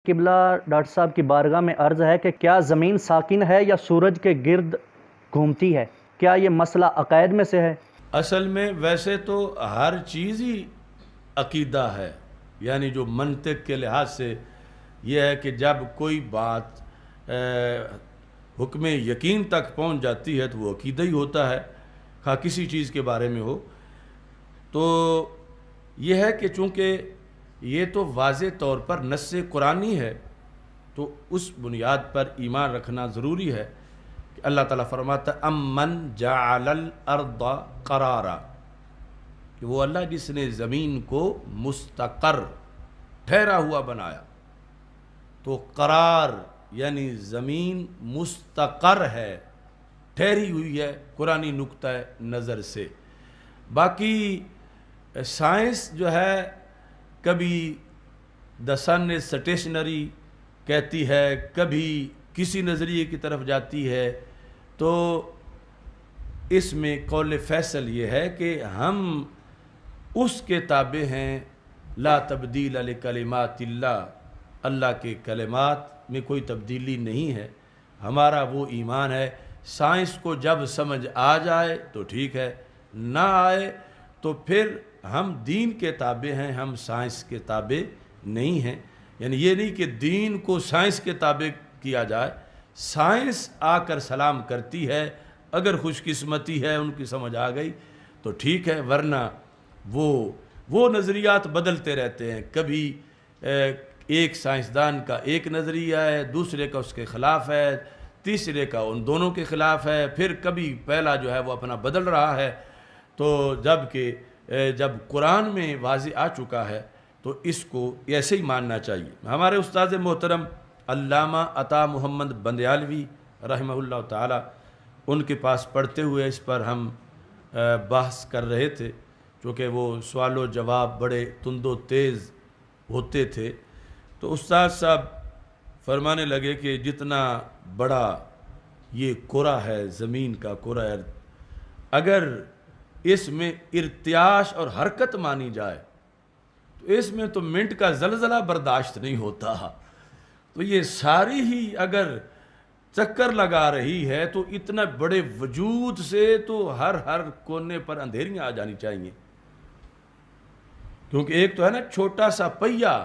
قبلہ ڈاکٹر صاحب کی بارگاہ میں عرض ہے کہ کیا زمین ساکن ہے یا سورج کے گرد گھومتی ہے؟ کیا یہ مسئلہ عقائد میں سے ہے؟ اصل میں ویسے تو ہر چیز ہی عقیدہ ہے، یعنی جو منطق کے لحاظ سے یہ ہے کہ جب کوئی بات حکم یقین تک پہنچ جاتی ہے تو وہ عقیدہ ہی ہوتا ہے، خواہ کسی چیز کے بارے میں ہو۔ تو یہ ہے کہ چونکہ یہ تو واضح طور پر نص قرآنی ہے تو اس بنیاد پر ایمان رکھنا ضروری ہے کہ اللہ تعالیٰ فرماتا ہے امن جعل الارض قرارا، کہ وہ اللہ جس نے زمین کو مستقر ٹھہرا ہوا بنایا۔ تو قرار یعنی زمین مستقر ہے، ٹھہری ہوئی ہے قرآنی نقطہ نظر سے۔ باقی سائنس جو ہے کبھی دا سن از سٹیشنری کہتی ہے، کبھی کسی نظریے کی طرف جاتی ہے، تو اس میں قول فیصل یہ ہے کہ ہم اس کے تابع ہیں، لا تبدیل لکلمات اللہ، اللہ کے کلمات میں کوئی تبدیلی نہیں ہے۔ ہمارا وہ ایمان ہے، سائنس کو جب سمجھ آ جائے تو ٹھیک ہے، نہ آئے تو پھر ہم دین کے تابع ہیں، ہم سائنس کے تابع نہیں ہیں۔ یعنی یہ نہیں کہ دین کو سائنس کے تابع کیا جائے، سائنس آ کر سلام کرتی ہے، اگر خوش قسمتی ہے ان کی سمجھ آ گئی تو ٹھیک ہے، ورنہ وہ نظریات بدلتے رہتے ہیں۔ کبھی ایک سائنسدان کا ایک نظریہ ہے، دوسرے کا اس کے خلاف ہے، تیسرے کا ان دونوں کے خلاف ہے، پھر کبھی پہلا جو ہے وہ اپنا بدل رہا ہے۔ تو جب قرآن میں واضح آ چکا ہے تو اس کو ایسے ہی ماننا چاہیے۔ ہمارے استاد محترم علامہ عطا محمد بندیالوی رحمہ اللہ تعالی، ان کے پاس پڑھتے ہوئے اس پر ہم بحث کر رہے تھے، چونکہ وہ سوال و جواب بڑے تند و تیز ہوتے تھے۔ تو استاد صاحب فرمانے لگے کہ جتنا بڑا یہ کرہ ہے، زمین کا کرہ ارض، اگر اس میں ارتعاش اور حرکت مانی جائے تو اس میں تو منٹ کا زلزلہ برداشت نہیں ہوتا۔ تو یہ ساری ہی اگر چکر لگا رہی ہے تو اتنا بڑے وجود سے تو ہر کونے پر اندھیریاں آ جانی چاہیے، کیونکہ ایک تو ہے نا چھوٹا سا پہیہ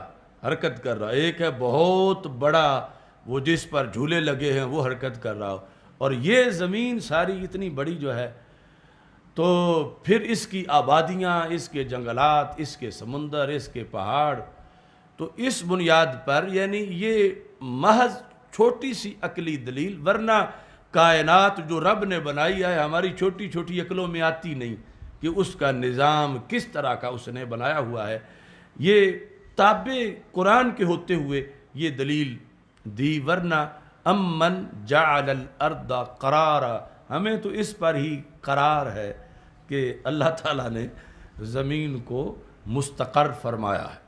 حرکت کر رہا، ایک ہے بہت بڑا وہ جس پر جھولے لگے ہیں وہ حرکت کر رہا ہو، اور یہ زمین ساری اتنی بڑی جو ہے، تو پھر اس کی آبادیاں، اس کے جنگلات، اس کے سمندر، اس کے پہاڑ، تو اس بنیاد پر یعنی یہ محض چھوٹی سی عقلی دلیل، ورنہ کائنات جو رب نے بنائی ہے ہماری چھوٹی چھوٹی عقلوں میں آتی نہیں کہ اس کا نظام کس طرح کا اس نے بنایا ہوا ہے۔ یہ تابع قرآن کے ہوتے ہوئے یہ دلیل دی، ورنہ امن جعل الارض قرارا، ہمیں تو اس پر ہی قرار ہے کہ اللہ تعالیٰ نے زمین کو مستقر فرمایا ہے۔